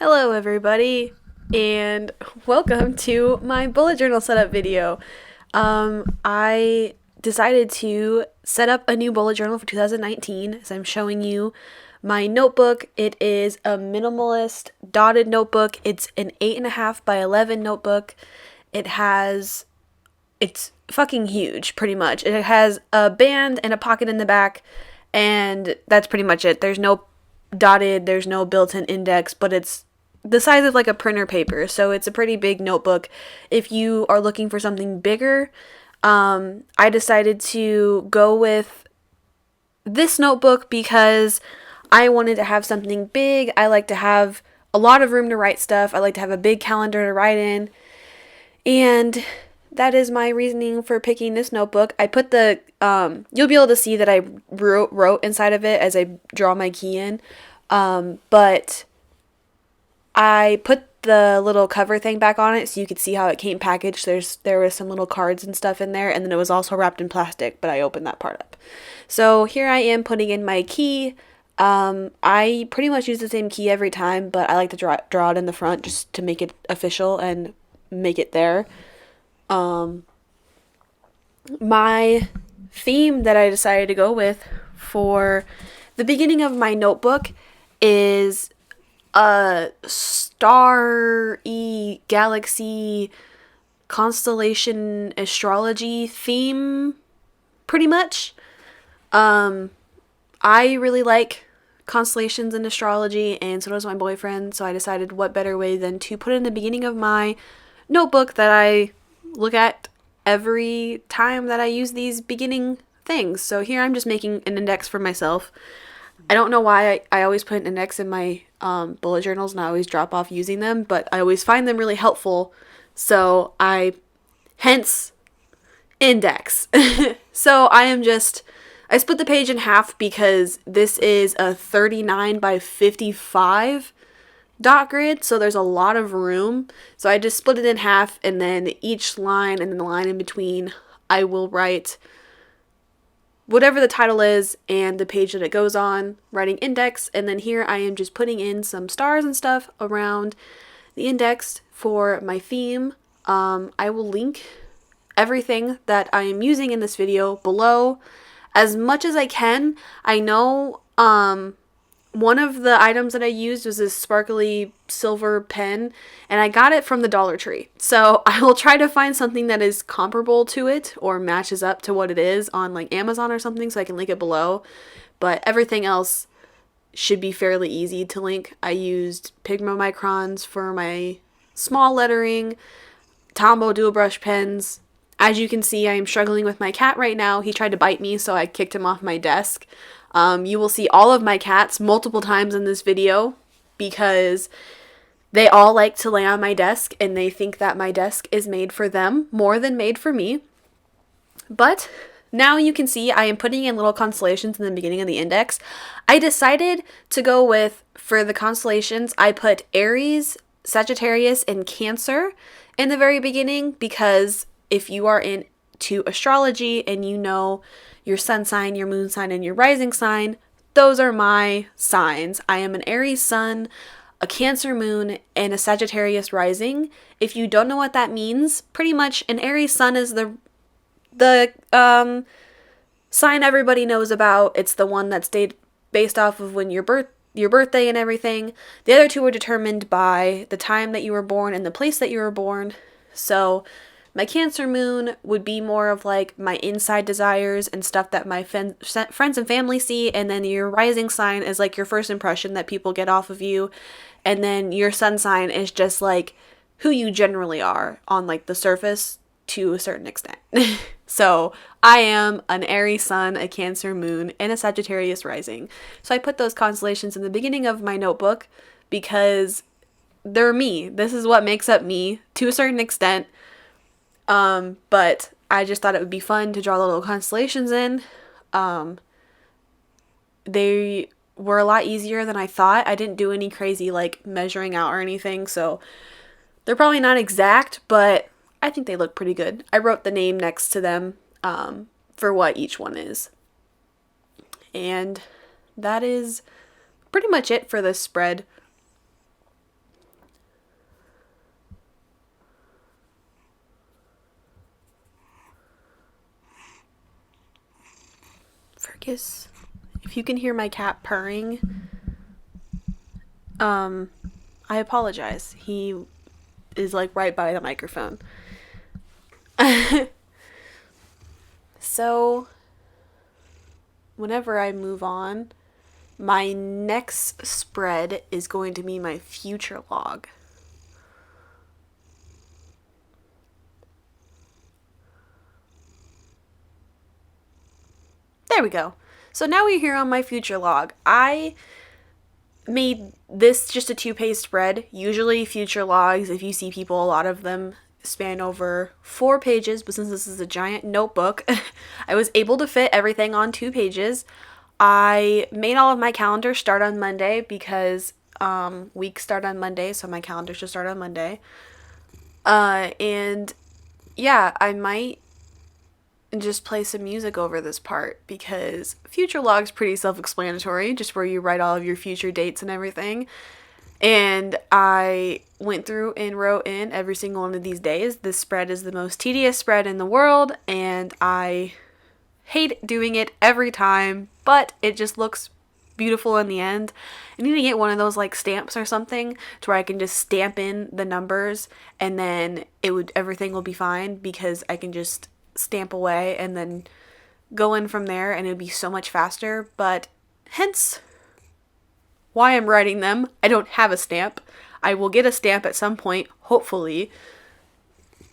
Hello everybody, and welcome to my bullet journal setup video. I decided to set up a new bullet journal for 2019 as I'm showing you my notebook. It is a minimalist dotted notebook. It's an 8.5 by 11 notebook. It's fucking huge, pretty much. It has a band and a pocket in the back, and that's pretty much it. There's no dotted, there's no built-in index, but it's the size of like a printer paper, so it's a pretty big notebook. If you are looking for something bigger, I decided to go with this notebook because I wanted to have something big. I like to have a lot of room to write stuff. I like to have a big calendar to write in, and that is my reasoning for picking this notebook. I put the, you'll be able to see that I wrote inside of it as I draw my key in, but I put the little cover thing back on it so you could see how it came packaged. There was some little cards and stuff in there, and then it was also wrapped in plastic, but I opened that part up. So here I am putting in my key. I pretty much use the same key every time, but I like to draw it in the front just to make it official and make it there. My theme that I decided to go with for the beginning of my notebook is a star-y, galaxy, constellation astrology theme, pretty much. I really like constellations and astrology, and so does my boyfriend, so I decided what better way than to put it in the beginning of my notebook that I look at every time that I use these beginning things. So here I'm just making an index for myself. I don't know why I always put an index in my bullet journals and I always drop off using them, but I always find them really helpful. So hence index. So I split the page in half because this is a 39 by 55 dot grid, so there's a lot of room. So I just split it in half, and then each line and then the line in between, I will write whatever the title is and the page that it goes on, writing index, and then here I am just putting in some stars and stuff around the index for my theme. I will link everything that I am using in this video below as much as I can. I know one of the items that I used was this sparkly silver pen, and I got it from the Dollar Tree. So I will try to find something that is comparable to it or matches up to what it is on like Amazon or something so I can link it below. But everything else should be fairly easy to link. I used Pigma Microns for my small lettering, Tombow dual brush pens. As you can see, I am struggling with my cat right now. He tried to bite me, so I kicked him off my desk. You will see all of my cats multiple times in this video because they all like to lay on my desk and they think that my desk is made for them more than made for me. But now you can see I am putting in little constellations in the beginning of the index. I decided to go with, for the constellations, I put Aries, Sagittarius, and Cancer in the very beginning because if you are into astrology and you know your sun sign, your moon sign, and your rising sign, those are my signs. I am an Aries sun, a Cancer moon, and a Sagittarius rising. If you don't know what that means, pretty much an Aries sun is the sign everybody knows about. It's the one that's based off of when your birthday and everything. The other two are determined by the time that you were born and the place that you were born. So my Cancer moon would be more of like my inside desires and stuff that my friends and family see, and then your rising sign is like your first impression that people get off of you, and then your sun sign is just like who you generally are on like the surface to a certain extent. So I am an Aries sun, a Cancer moon, and a Sagittarius rising. So I put those constellations in the beginning of my notebook because they're me. This is what makes up me to a certain extent. But I just thought it would be fun to draw the little constellations in. They were a lot easier than I thought. I didn't do any crazy like measuring out or anything, so they're probably not exact, but I think they look pretty good. I wrote the name next to them, for what each one is. And that is pretty much it for this spread. guess if you can hear my cat purring, I apologize. He is like right by the microphone. So, whenever I move on, my next spread is going to be my future log. There we go. So now we're here on my future log. I made this just a 2-page spread. Usually future logs, if you see people, a lot of them span over 4 pages, but since this is a giant notebook, I was able to fit everything on 2 pages. I made all of my calendars start on Monday because weeks start on Monday, so my calendar should start on Monday. And yeah, I might just play some music over this part because future log's pretty self-explanatory, just where you write all of your future dates and everything. And I went through and wrote in every single one of these days. This spread is the most tedious spread in the world, and I hate doing it every time, but it just looks beautiful in the end. I need to get one of those like stamps or something to where I can just stamp in the numbers and then everything will be fine, because I can just stamp away and then go in from there and it'd be so much faster. But hence why I'm writing them. I don't have a stamp. I will get a stamp at some point, hopefully.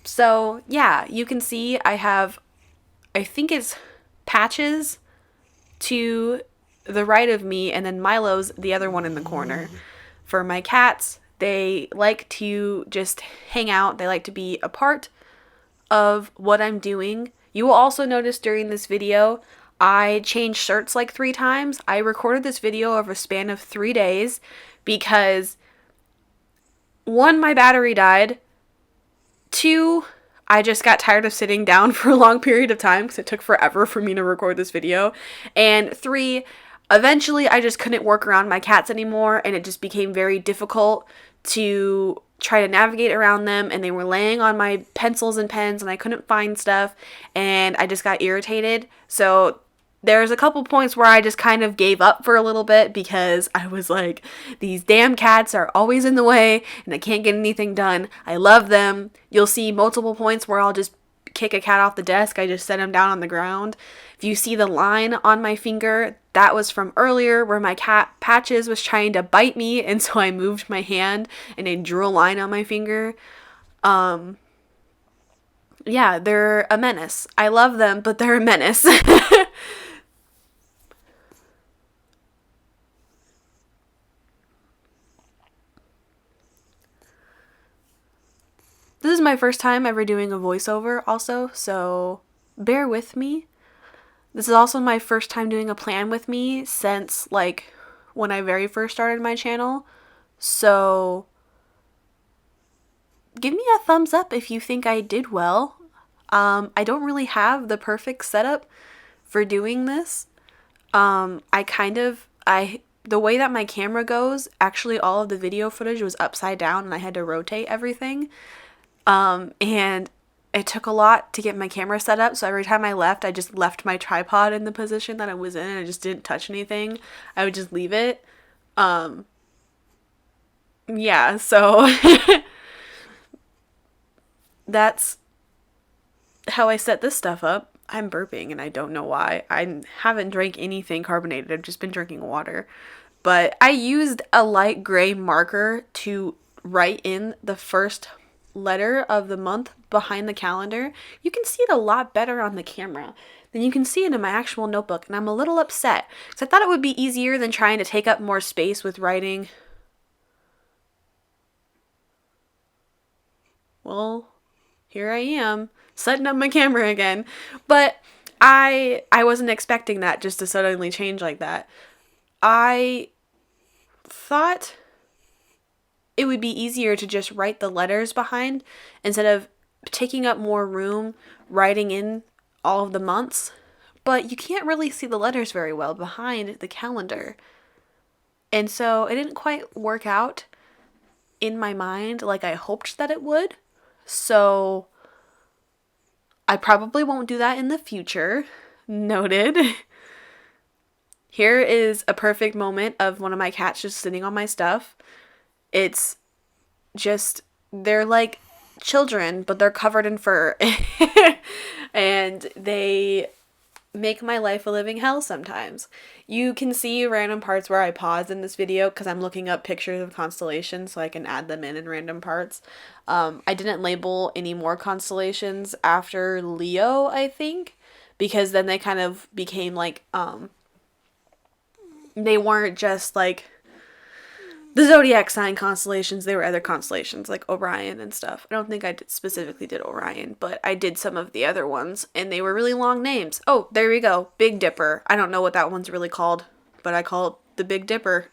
So yeah, you can see I have, I think it's Patches to the right of me, and then Milo's the other one in the corner. For my cats, they like to just hang out. They like to be a part of what I'm doing. You will also notice during this video, I changed shirts like 3 times. I recorded this video over a span of 3 days because 1, my battery died. 2, I just got tired of sitting down for a long period of time because it took forever for me to record this video. And 3, eventually I just couldn't work around my cats anymore, and it just became very difficult to try to navigate around them, and they were laying on my pencils and pens and I couldn't find stuff, and I just got irritated. So there's a couple points where I just kind of gave up for a little bit because I was like, these damn cats are always in the way and I can't get anything done. I love them. You'll see multiple points where I'll just kick a cat off the desk. I just set him down on the ground. If you see the line on my finger, that was from earlier where my cat Patches was trying to bite me, and so I moved my hand and I drew a line on my finger. Yeah, they're a menace. I love them, but they're a menace. This is my first time ever doing a voiceover also, so bear with me. This is also my first time doing a plan with me since, like, when I very first started my channel. So, give me a thumbs up if you think I did well. I don't really have the perfect setup for doing this. The way that my camera goes, actually all of the video footage was upside down and I had to rotate everything. And it took a lot to get my camera set up, so every time I left, I just left my tripod in the position that I was in, and I just didn't touch anything. I would just leave it. Yeah, so that's how I set this stuff up. I'm burping, and I don't know why. I haven't drank anything carbonated. I've just been drinking water. But I used a light gray marker to write in the first letter of the month behind the calendar. You can see it a lot better on the camera than you can see it in my actual notebook, and I'm a little upset because I thought it would be easier than trying to take up more space with writing. Well, here I am setting up my camera again, but I wasn't expecting that just to suddenly change like that. I thought it would be easier to just write the letters behind instead of taking up more room writing in all of the months. But you can't really see the letters very well behind the calendar. And so it didn't quite work out in my mind like I hoped that it would. So I probably won't do that in the future. Noted. Here is a perfect moment of one of my cats just sitting on my stuff. It's just, they're like children, but they're covered in fur. And they make my life a living hell sometimes. You can see random parts where I pause in this video because I'm looking up pictures of constellations so I can add them in random parts. I didn't label any more constellations after Leo, I think, because then they kind of became like, they weren't just like the zodiac sign constellations, they were other constellations like Orion and stuff. I don't think I specifically did Orion, but I did some of the other ones, and they were really long names. Oh, there we go. Big Dipper. I don't know what that one's really called, but I call it the Big Dipper.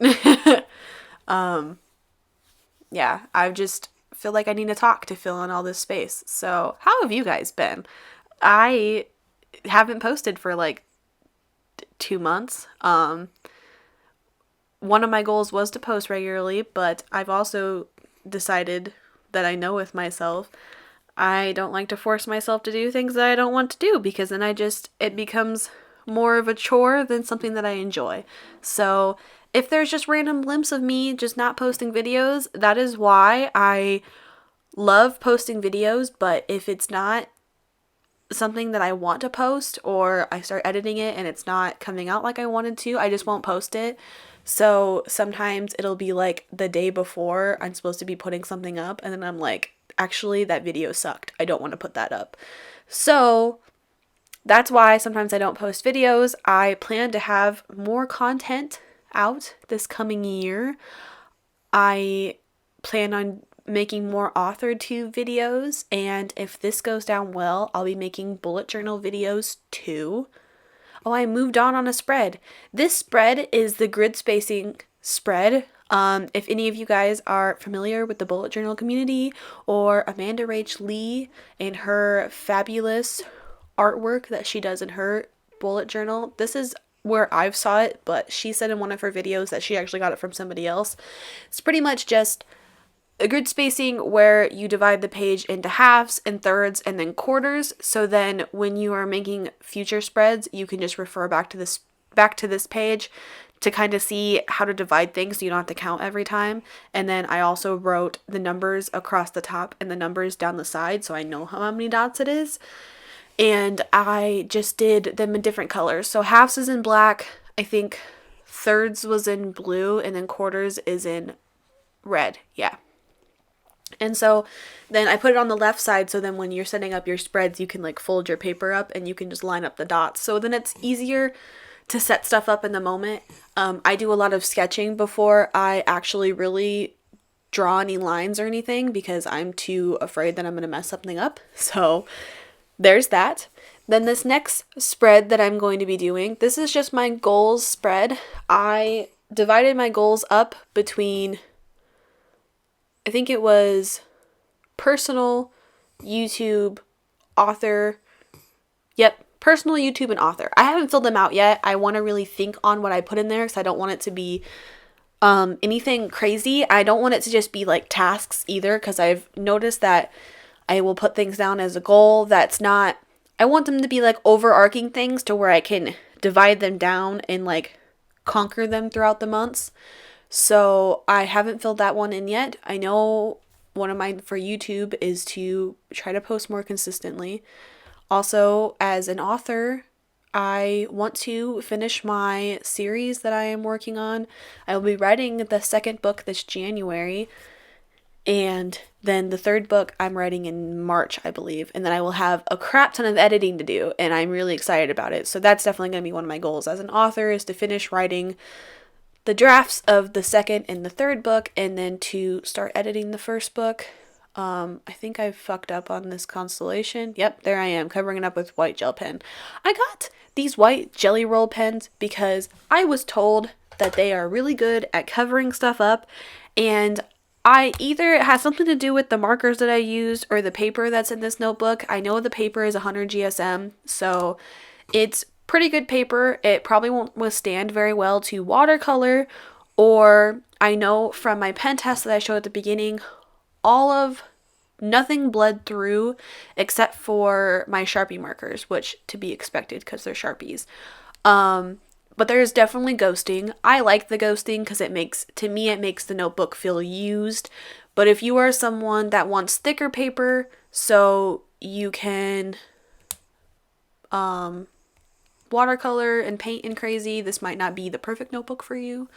Yeah, I just feel like I need to talk to fill in all this space. So, how have you guys been? I haven't posted for like 2 months. One of my goals was to post regularly, but I've also decided that I know with myself, I don't like to force myself to do things that I don't want to do, because then it becomes more of a chore than something that I enjoy. So if there's just random glimpses of me just not posting videos, that is why. I love posting videos, but if it's not something that I want to post, or I start editing it and it's not coming out like I wanted to, I just won't post it. So sometimes it'll be like the day before I'm supposed to be putting something up, and then I'm like, actually, that video sucked. I don't want to put that up. So that's why sometimes I don't post videos. I plan to have more content out this coming year. I plan on making more authored tube videos, and if this goes down well, I'll be making bullet journal videos too. Oh, I moved on a spread. This spread is the grid spacing spread. If any of you guys are familiar with the bullet journal community, or Amanda Rach Lee and her fabulous artwork that she does in her bullet journal, this is where I've saw it, but she said in one of her videos that she actually got it from somebody else. It's pretty much just a grid spacing where you divide the page into halves and thirds and then quarters, so then when you are making future spreads, you can just refer back to this page to kind of see how to divide things so you don't have to count every time. And then I also wrote the numbers across the top and the numbers down the side so I know how many dots it is. And I just did them in different colors. So halves is in black, I think thirds was in blue, and then quarters is in red. Yeah. And so then I put it on the left side, so then when you're setting up your spreads, you can like fold your paper up and you can just line up the dots. So then it's easier to set stuff up in the moment. I do a lot of sketching before I actually really draw any lines or anything, because I'm too afraid that I'm going to mess something up. So there's that. Then this next spread that I'm going to be doing, this is just my goals spread. I divided my goals up between, I think it was personal, YouTube, author. Yep, personal, YouTube, and author. I haven't filled them out yet. I want to really think on what I put in there, because I don't want it to be anything crazy. I don't want it to just be like tasks either, because I've noticed that I will put things down as a goal that's not, I want them to be like overarching things to where I can divide them down and like conquer them throughout the months. So I haven't filled that one in yet. I know one of mine for YouTube is to try to post more consistently. Also, as an author, I want to finish my series that I am working on. I will be writing the second book this January, and then the third book I'm writing in March, I believe. And then I will have a crap ton of editing to do, and I'm really excited about it. So that's definitely going to be one of my goals as an author, is to finish writing the drafts of the second and the third book, and then to start editing the first book. I think I fucked up on this constellation. Yep, there I am, covering it up with white gel pen. I got these white jelly roll pens because I was told that they are really good at covering stuff up, and either it has something to do with the markers that I used or the paper that's in this notebook. I know the paper is 100 GSM, so it's pretty good paper. It probably won't withstand very well to watercolor, or I know from my pen test that I showed at the beginning, nothing bled through except for my Sharpie markers, which to be expected because they're Sharpies. But there's definitely ghosting. I like the ghosting because to me, it makes the notebook feel used. But if you are someone that wants thicker paper so you can watercolor and paint and crazy, this might not be the perfect notebook for you.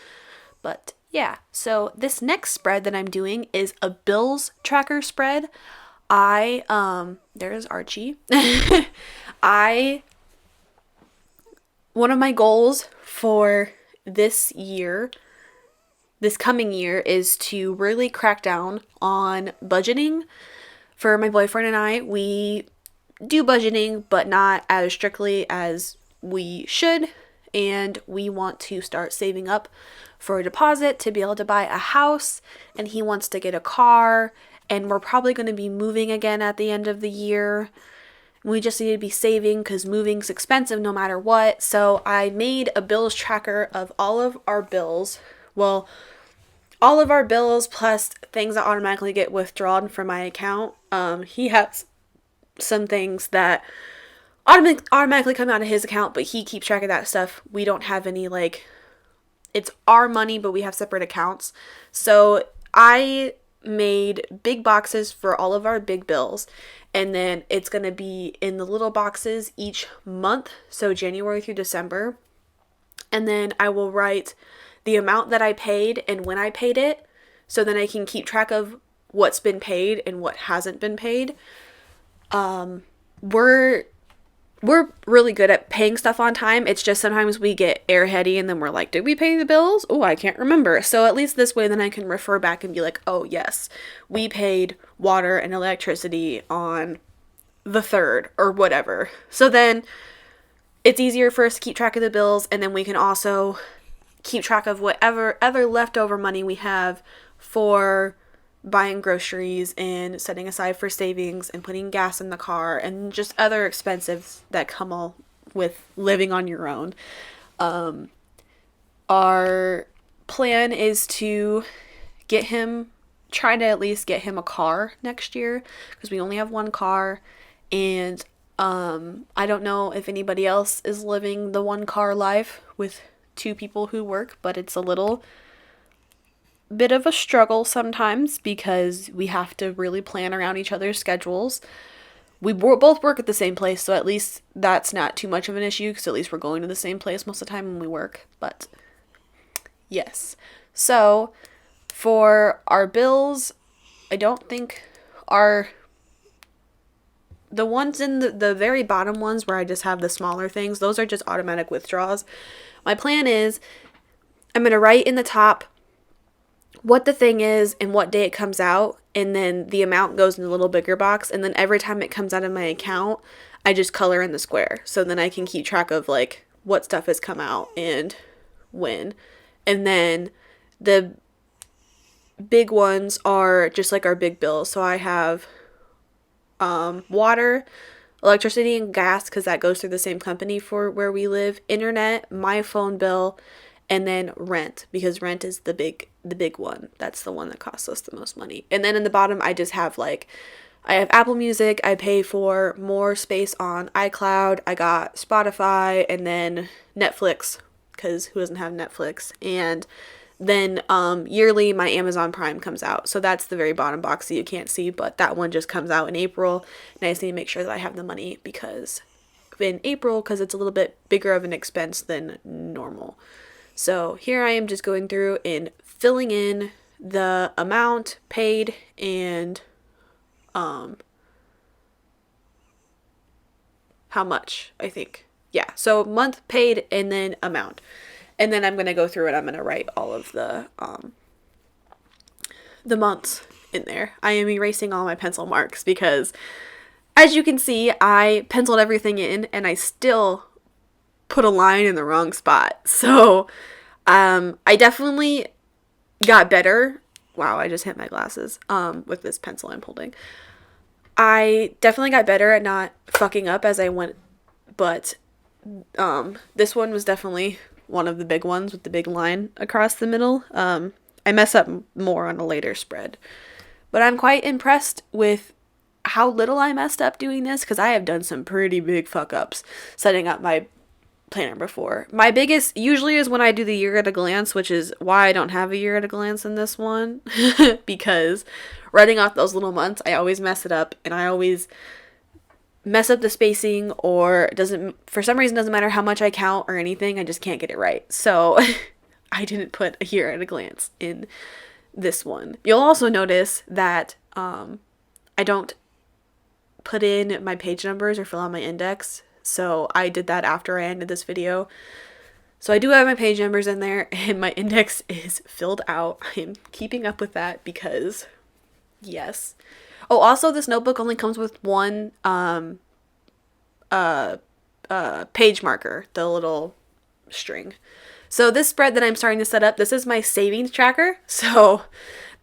But yeah, so this next spread that I'm doing is a bills tracker spread. There's Archie. One of my goals for this coming year, is to really crack down on budgeting. For my boyfriend and I, we do budgeting, but not as strictly as we should. And we want to start saving up for a deposit to be able to buy a house. And he wants to get a car. And we're probably going to be moving again at the end of the year. We just need to be saving because moving's expensive no matter what. So I made a bills tracker of all of our bills. Well, all of our bills plus things that automatically get withdrawn from my account. He has some things that automatically come out of his account, but he keeps track of that stuff. We don't have any, it's our money, but we have separate accounts. So I made big boxes for all of our big bills, and then it's going to be in the little boxes each month, so January through December. And then I will write the amount that I paid and when I paid it, so then I can keep track of what's been paid and what hasn't been paid. We're really good at paying stuff on time. It's just sometimes we get airheady and then we're like, did we pay the bills? Oh, I can't remember. So at least this way then I can refer back and be like, oh yes, we paid water and electricity on the 3rd or whatever. So then it's easier for us to keep track of the bills, and then we can also keep track of whatever other leftover money we have for buying groceries and setting aside for savings and putting gas in the car and just other expenses that come all with living on your own. Our plan is to try to at least get him a car next year, because we only have one car. And I don't know if anybody else is living the one car life with 2 people who work, but it's a little bit of a struggle sometimes because we have to really plan around each other's schedules. We both work at the same place, so at least that's not too much of an issue, because at least we're going to the same place most of the time when we work. But yes, so for our bills, I don't think the ones in the very bottom ones where I just have the smaller things, those are just automatic withdrawals. My plan is I'm going to write in the top what the thing is and what day it comes out, and then the amount goes in a little bigger box, and then every time it comes out of my account, I just color in the square, so then I can keep track of what stuff has come out and when. And then the big ones are just our big bills. So I have water, electricity, and gas, because that goes through the same company for where we live, internet, my phone bill, and then rent, because rent is the big one. That's the one that costs us the most money. And then in the bottom, I just have I have Apple Music. I pay for more space on iCloud. I got Spotify, and then Netflix, because who doesn't have Netflix? And then yearly, my Amazon Prime comes out. So that's the very bottom box that you can't see, but that one just comes out in April. And I just need to make sure that I have the money because it's a little bit bigger of an expense than normal. So here I am just going through and filling in the amount paid and how much, I think. Yeah, so month paid and then amount. And then I'm going to go through and I'm going to write all of the months in there. I am erasing all my pencil marks because, as you can see, I penciled everything in and I still put a line in the wrong spot. So I definitely got better. Wow, I just hit my glasses with this pencil I'm holding. I definitely got better at not fucking up as I went, but this one was definitely one of the big ones with the big line across the middle. I mess up more on a later spread, but I'm quite impressed with how little I messed up doing this, because I have done some pretty big fuck ups setting up my planner before. My biggest usually is when I do the year at a glance, which is why I don't have a year at a glance in this one. Because writing off those little months, I always mess it up, and I always mess up the spacing, or for some reason doesn't matter how much I count or anything, I just can't get it right. So I didn't put a year at a glance in this one. You'll also notice that I don't put in my page numbers or fill out my index. So I did that after I ended this video. So I do have my page numbers in there, and my index is filled out. I'm keeping up with that because, yes. Oh, also this notebook only comes with one page marker, the little string. So this spread that I'm starting to set up, this is my savings tracker. So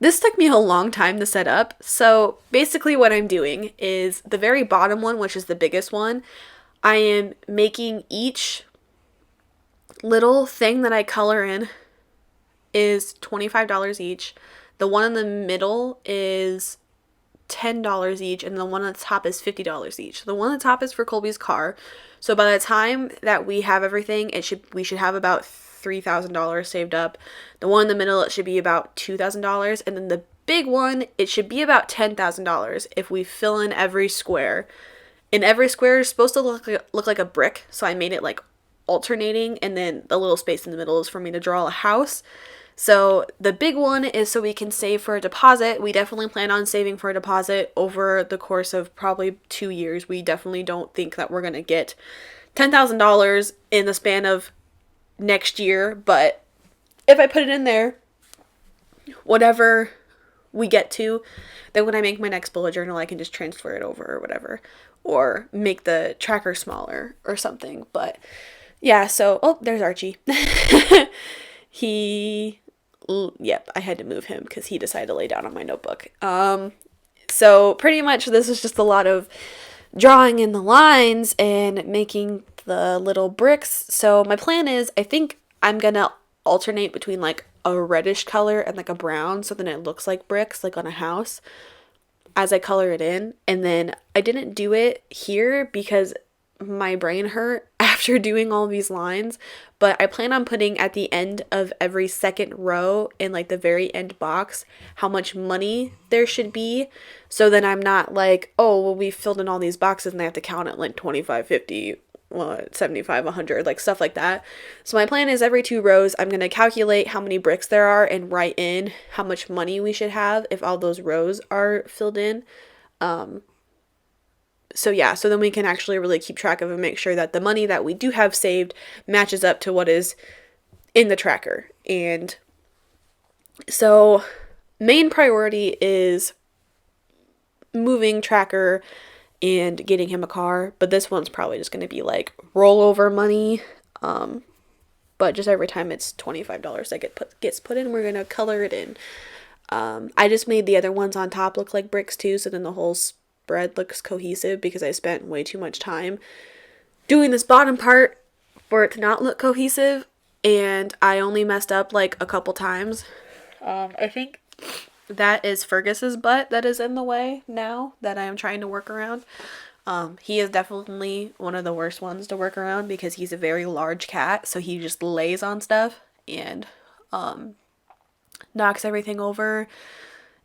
this took me a long time to set up. So basically what I'm doing is the very bottom one, which is the biggest one, I am making each little thing that I color in is $25 each. The one in the middle is $10 each, and the one on the top is $50 each. The one on the top is for Colby's car. So by the time that we have everything, we should have about $3,000 saved up. The one in the middle, it should be about $2,000, and then the big one, it should be about $10,000 if we fill in every square. And every square is supposed to look like a brick, so I made it like alternating, and then the little space in the middle is for me to draw a house. So the big one is so we can save for a deposit. We definitely plan on saving for a deposit over the course of probably 2 years. We definitely don't think that we're going to get $10,000 in the span of next year, but if I put it in there, whatever we get to, then when I make my next bullet journal, I can just transfer it over or whatever, or make the tracker smaller or something. But yeah, so, oh, there's Archie. Yep, I had to move him because he decided to lay down on my notebook. So pretty much this is just a lot of drawing in the lines and making the little bricks. So my plan is, I think I'm gonna alternate between like a reddish color and like a brown, so then it looks like bricks, like on a house, as I color it in. And then I didn't do it here because my brain hurt after doing all these lines, but I plan on putting at the end of every second row in like the very end box how much money there should be, so then I'm not like, oh well, we filled in all these boxes and I have to count it like 25, 50, 75, 100, like stuff like that. So my plan is every 2 rows I'm going to calculate how many bricks there are and write in how much money we should have if all those rows are filled in. So yeah, so then we can actually really keep track of and make sure that the money that we do have saved matches up to what is in the tracker. And so main priority is moving tracker and getting him a car, but this one's probably just going to be like rollover money. But just every time it's $25 that gets put in, we're going to color it in. I just made the other ones on top look like bricks too, so then the whole spread looks cohesive, because I spent way too much time doing this bottom part for it to not look cohesive, and I only messed up like a couple times. I think that is Fergus's butt that is in the way now that I am trying to work around. He is definitely one of the worst ones to work around because he's a very large cat, so he just lays on stuff and knocks everything over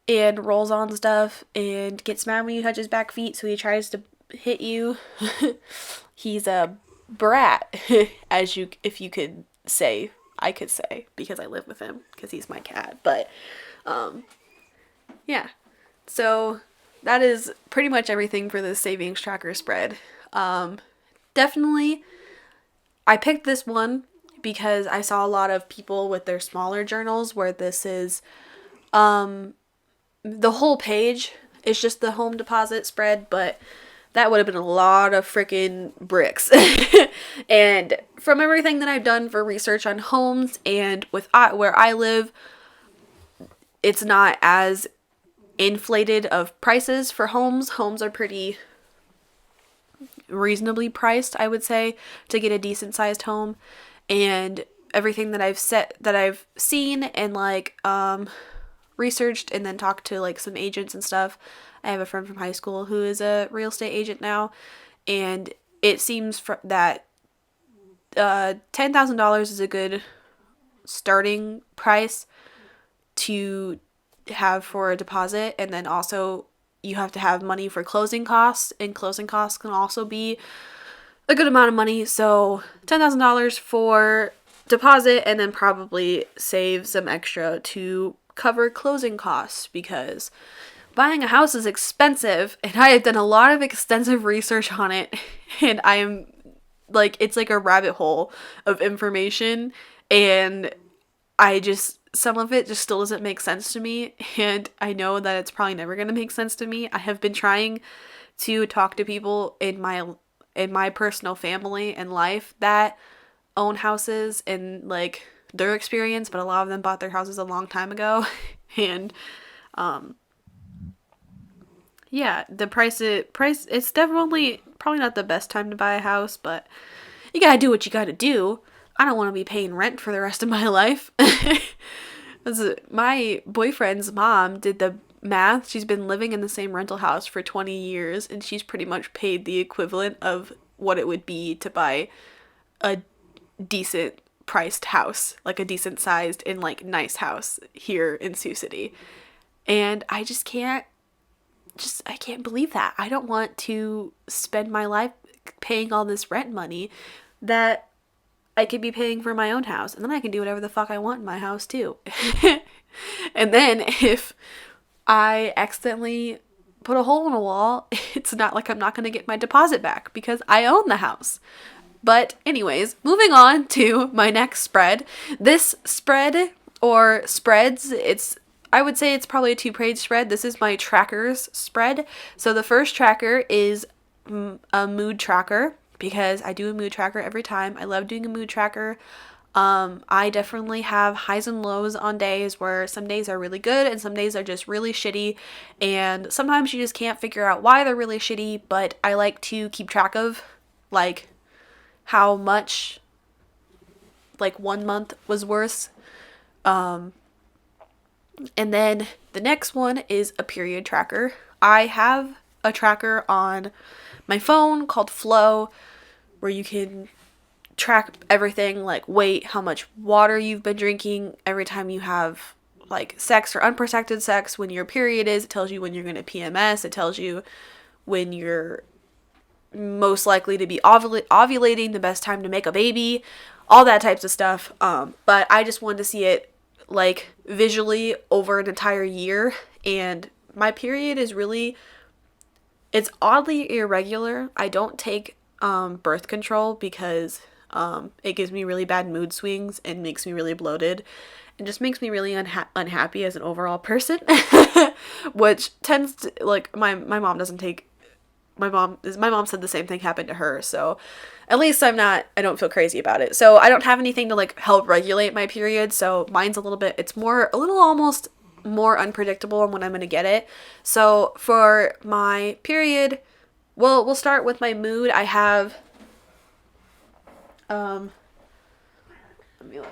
and rolls on stuff and gets mad when you touch his back feet, so he tries to hit you. He's a brat, if you could say, I could say, because I live with him, because he's my cat. But yeah, so that is pretty much everything for the savings tracker spread. Definitely, I picked this one because I saw a lot of people with their smaller journals where this is the whole page is just the home deposit spread, but that would have been a lot of freaking bricks. And from everything that I've done for research on homes and with where I live, it's not as inflated of prices for homes. Homes are pretty reasonably priced, I would say, to get a decent sized home. And everything that I've seen and like researched and then talked to like some agents and stuff. I have a friend from high school who is a real estate agent now, and it seems that $10,000 is a good starting price to have for a deposit, and then also you have to have money for closing costs, and closing costs can also be a good amount of money. So $10,000 for deposit, and then probably save some extra to cover closing costs, because buying a house is expensive, and I have done a lot of extensive research on it, and I am like, it's like a rabbit hole of information, and some of it just still doesn't make sense to me, and I know that it's probably never going to make sense to me. I have been trying to talk to people in my personal family and life that own houses and like their experience, but a lot of them bought their houses a long time ago. And yeah, the price it's definitely probably not the best time to buy a house, but you gotta do what you gotta do. I don't want to be paying rent for the rest of my life. My boyfriend's mom did the math. She's been living in the same rental house for 20 years, and she's pretty much paid the equivalent of what it would be to buy a decent priced house, like a decent sized and like nice house here in Sioux City. And I can't believe that. I don't want to spend my life paying all this rent money that I could be paying for my own house, and then I can do whatever the fuck I want in my house too. And then if I accidentally put a hole in a wall, it's not like I'm not going to get my deposit back because I own the house. But anyways, moving on to my next spread. This spread, or spreads, I would say it's probably a 2-page spread. This is my trackers spread. So the first tracker is a mood tracker, because I do a mood tracker every time. I love doing a mood tracker. I definitely have highs and lows on days where some days are really good and some days are just really shitty. And sometimes you just can't figure out why they're really shitty, but I like to keep track of like how much like 1 month was worse. And then the next one is a period tracker. I have a tracker on my phone called Flow, where you can track everything like weight, how much water you've been drinking every time you have like sex or unprotected sex, when your period is. It tells you when you're going to PMS. It tells you when you're most likely to be ovulating, the best time to make a baby, all that types of stuff. But I just wanted to see it like visually over an entire year, and my period is really, it's oddly irregular. I don't take birth control because it gives me really bad mood swings and makes me really bloated and just makes me really unhappy as an overall person. Which tends to, like, my mom doesn't take, my mom said the same thing happened to her, so at least I don't feel crazy about it. So I don't have anything to like help regulate my period, so mine's a little almost more unpredictable on when I'm gonna get it. So for my period, well, we'll start with my mood. I have let me look.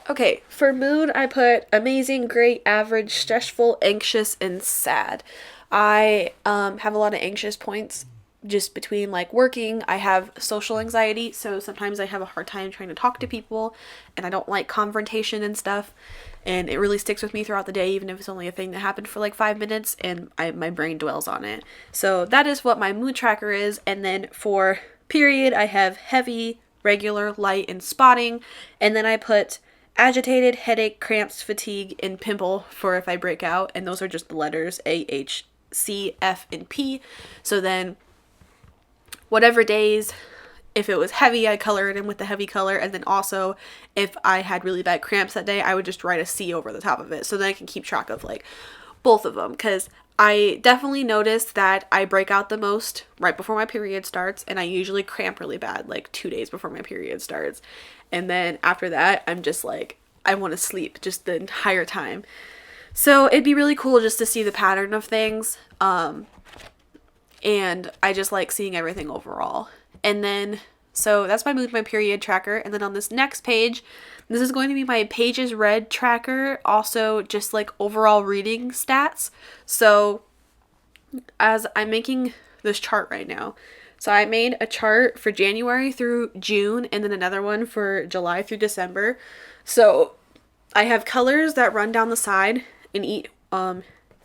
Okay, for mood, I put amazing, great, average, stressful, anxious, and sad. I have a lot of anxious points just between like working. I have social anxiety, so sometimes I have a hard time trying to talk to people, and I don't like confrontation and stuff, and it really sticks with me throughout the day, even if it's only a thing that happened for like 5 minutes, and my brain dwells on it. So that is what my mood tracker is. And then for period, I have heavy, regular, light, and spotting, and then I put agitated, headache, cramps, fatigue, and pimple for if I break out, and those are just the letters A, H, C, F, and P. So then whatever days, if it was heavy, I color it in with the heavy color, and then also if I had really bad cramps that day, I would just write a C over the top of it, so then I can keep track of like both of them, because I definitely noticed that I break out the most right before my period starts, and I usually cramp really bad like 2 days before my period starts. And then after that, I'm just like, I want to sleep just the entire time. So it'd be really cool just to see the pattern of things. And I just like seeing everything overall. And then So that's my mood, my period tracker. And then on this next page, this is going to be my pages read tracker, also just like overall reading stats. So as I'm making this chart right now, so I made a chart for January through June and then another one for July through December. So I have colors that run down the side, and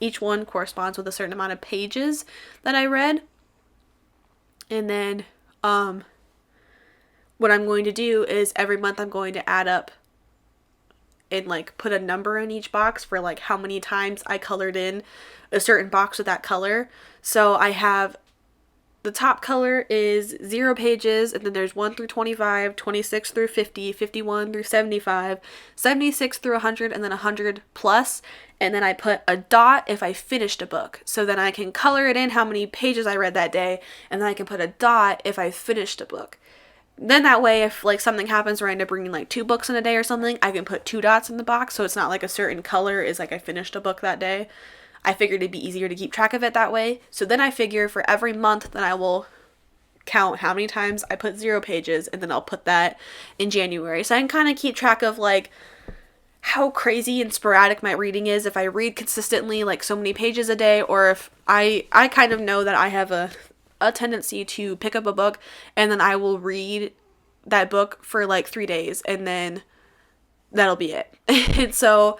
each one corresponds with a certain amount of pages that I read. And then what I'm going to do is every month I'm going to add up and like put a number in each box for like how many times I colored in a certain box with that color. So I have the top color is 0 pages, and then there's 1 through 25, 26 through 50, 51 through 75, 76 through 100, and then 100 plus. And then I put a dot if I finished a book. So then I can color it in how many pages I read that day, and then I can put a dot if I finished a book. Then that way, if like something happens where I end up reading like 2 books in a day or something, I can put 2 dots in the box, so it's not like a certain color is like I finished a book that day. I figured it'd be easier to keep track of it that way. So then I figure for every month, then I will count how many times I put 0 pages, and then I'll put that in January. So I can kind of keep track of like how crazy and sporadic my reading is, if I read consistently like so many pages a day, or if I kind of know that I have a tendency to pick up a book and then I will read that book for like 3 days and then that'll be it. And so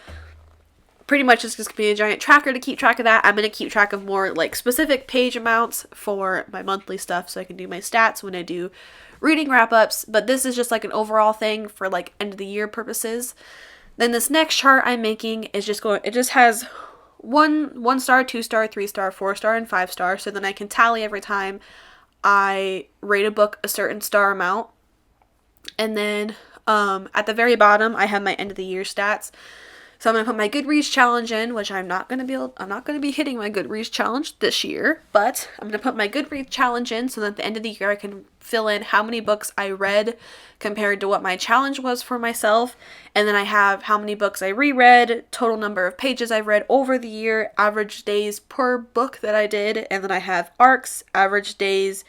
pretty much it's just going to be a giant tracker to keep track of that. I'm going to keep track of more like specific page amounts for my monthly stuff so I can do my stats when I do reading wrap-ups, but this is just like an overall thing for like end of the year purposes. Then this next chart I'm making is it just has 1 star, 2 star, 3 star, 4 star, and 5 star. So then I can tally every time I rate a book a certain star amount. And then at the very bottom, I have my end of the year stats. So I'm going to put my Goodreads challenge in, which I'm not going to be hitting my Goodreads challenge this year, but I'm going to put my Goodreads challenge in so that at the end of the year I can fill in how many books I read compared to what my challenge was for myself. And then I have how many books I reread, total number of pages I've read over the year, average days per book that I did, and then I have ARCs, average days,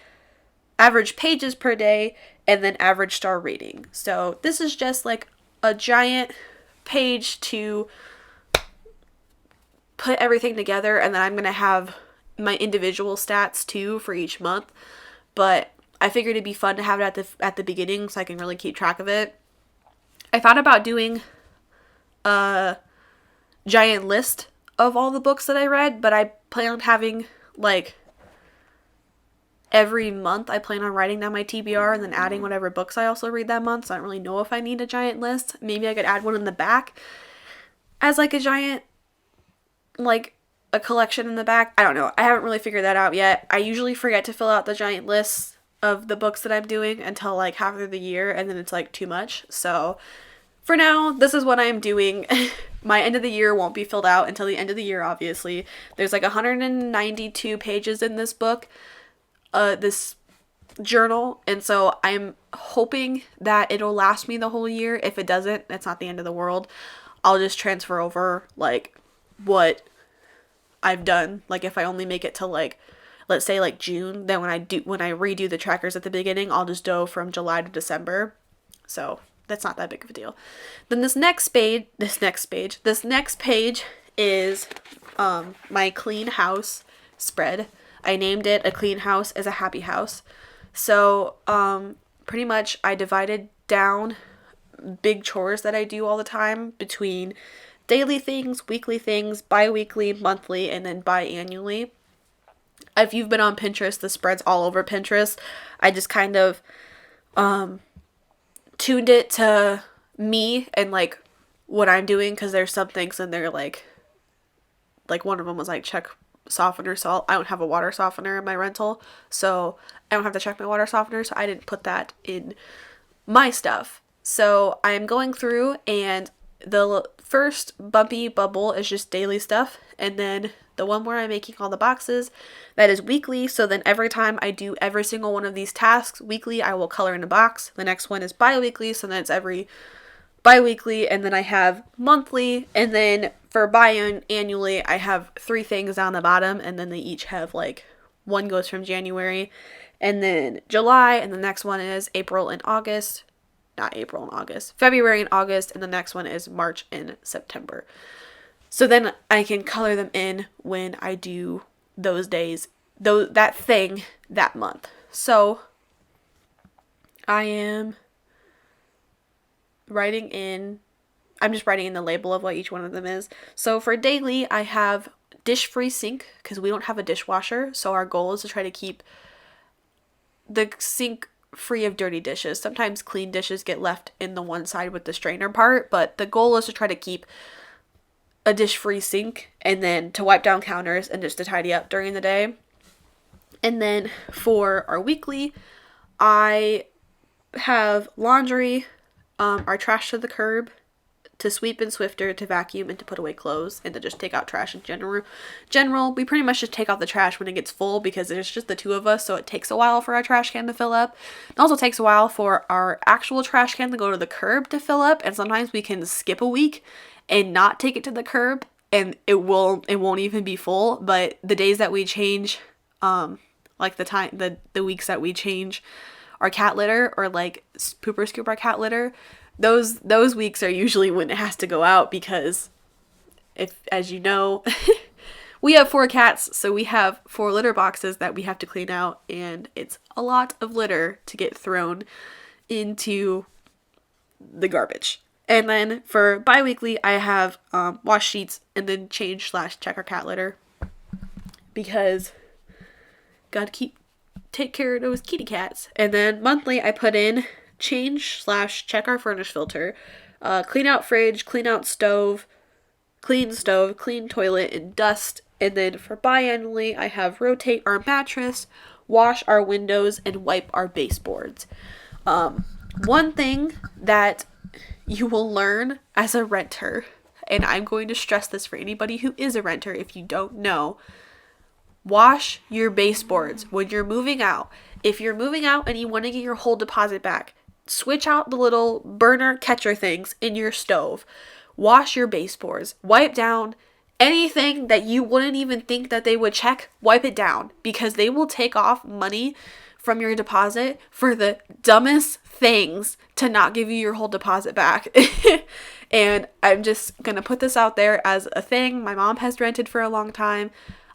average pages per day, and then average star rating. So this is just like a giant page to put everything together, and then I'm going to have my individual stats too for each month, but I figured it'd be fun to have it at the beginning so I can really keep track of it. I thought about doing a giant list of all the books that I read, but I plan on having like every month I plan on writing down my TBR and then adding whatever books I also read that month, so I don't really know if I need a giant list. Maybe I could add one in the back as like a giant, like a collection in the back. I don't know. I haven't really figured that out yet. I usually forget to fill out the giant lists of the books that I'm doing until like half of the year, and then it's like too much. So for now, this is what I'm doing. My end of the year won't be filled out until the end of the year, obviously. There's like 192 pages in this book. This journal, and so I'm hoping that it'll last me the whole year. If it doesn't, it's not the end of the world. I'll just transfer over like what I've done. Like if I only make it to like, let's say like June, then when I redo the trackers at the beginning, I'll just go from July to December. So that's not that big of a deal. Then this next page is my clean house spread. I named it A Clean House is a Happy House. So, pretty much I divided down big chores that I do all the time between daily things, weekly things, bi-weekly, monthly, and then biannually. If you've been on Pinterest, the spread's all over Pinterest. I just kind of tuned it to me and like what I'm doing, because there's some things in there like one of them was like check softener salt. I don't have a water softener in my rental, so I don't have to check my water softener, so I didn't put that in my stuff. So I am going through, and the first bumpy bubble is just daily stuff, and then the one where I'm making all the boxes, that is weekly. So then every time I do every single one of these tasks weekly, I will color in a box. The next one is bi-weekly, so then it's every bi-weekly, and then I have monthly, and then for biannually I have 3 things down the bottom, and then they each have like one goes from January, and then July, and the next one is April and August. Not April and August. February and August, and the next one is March and September. So then I can color them in when I do those days, that thing, that month. So I am I'm just writing in the label of what each one of them is. So for daily, I have dish-free sink because we don't have a dishwasher. So our goal is to try to keep the sink free of dirty dishes. Sometimes clean dishes get left in the one side with the strainer part, but the goal is to try to keep a dish-free sink and then to wipe down counters and just to tidy up during the day. And then for our weekly, I have laundry, our trash to the curb, to sweep and Swifter, to vacuum, and to put away clothes, and to just take out trash in general. We pretty much just take out the trash when it gets full because there's just the two of us, so it takes a while for our trash can to fill up. It also takes a while for our actual trash can to go to the curb to fill up, and sometimes we can skip a week and not take it to the curb, and it won't even be full. But the days that we change, like the weeks that we change our cat litter, or like pooper scoop our cat litter, those weeks are usually when it has to go out because, if, as you know, we have 4 cats, so we have 4 litter boxes that we have to clean out, and it's a lot of litter to get thrown into the garbage. And then for bi-weekly, I have wash sheets and then change/check our cat litter because gotta take care of those kitty cats. And then monthly, I put in change/check our furnace filter, clean out fridge, clean out stove, clean toilet, and dust. And then for biannually, I have rotate our mattress, wash our windows, and wipe our baseboards. One thing that you will learn as a renter, and I'm going to stress this for anybody who is a renter if you don't know, wash your baseboards when you're moving out. If you're moving out and you want to get your whole deposit back, switch out the little burner catcher things in your stove. Wash your baseboards. Wipe down anything that you wouldn't even think that they would check. Wipe it down because they will take off money from your deposit for the dumbest things to not give you your whole deposit back. And I'm just going to put this out there as a thing. My mom has rented for a long time.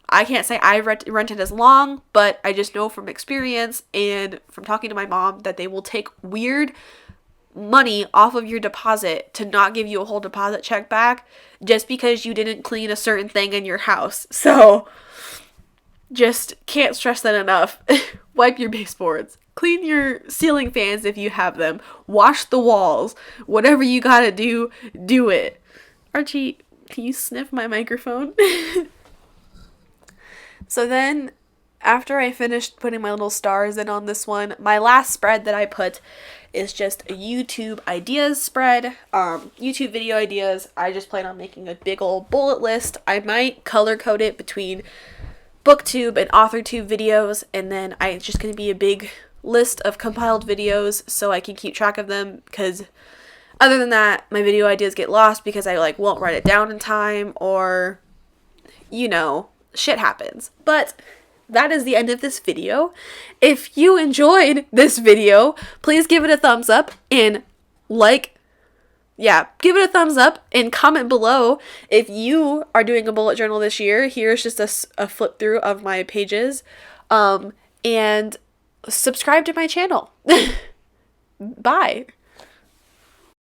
I can't say I've rented as long, but I just know from experience and from talking to my mom that they will take weird money off of your deposit to not give you a whole deposit check back just because you didn't clean a certain thing in your house. So just can't stress that enough. Wipe your baseboards. Clean your ceiling fans if you have them. Wash the walls. Whatever you gotta do, do it. Archie, can you sniff my microphone? So then, after I finished putting my little stars in on this one, my last spread that I put is just a YouTube ideas spread. YouTube video ideas. I just plan on making a big old bullet list. I might color code it between BookTube and AuthorTube videos, and then it's just going to be a big list of compiled videos so I can keep track of them, because other than that, my video ideas get lost because I won't write it down in time, or shit happens. But that is the end of this video. If you enjoyed this video, please give it a thumbs up and give it a thumbs up and comment below if you are doing a bullet journal this year. Here's just a flip through of my pages. And subscribe to my channel. Bye.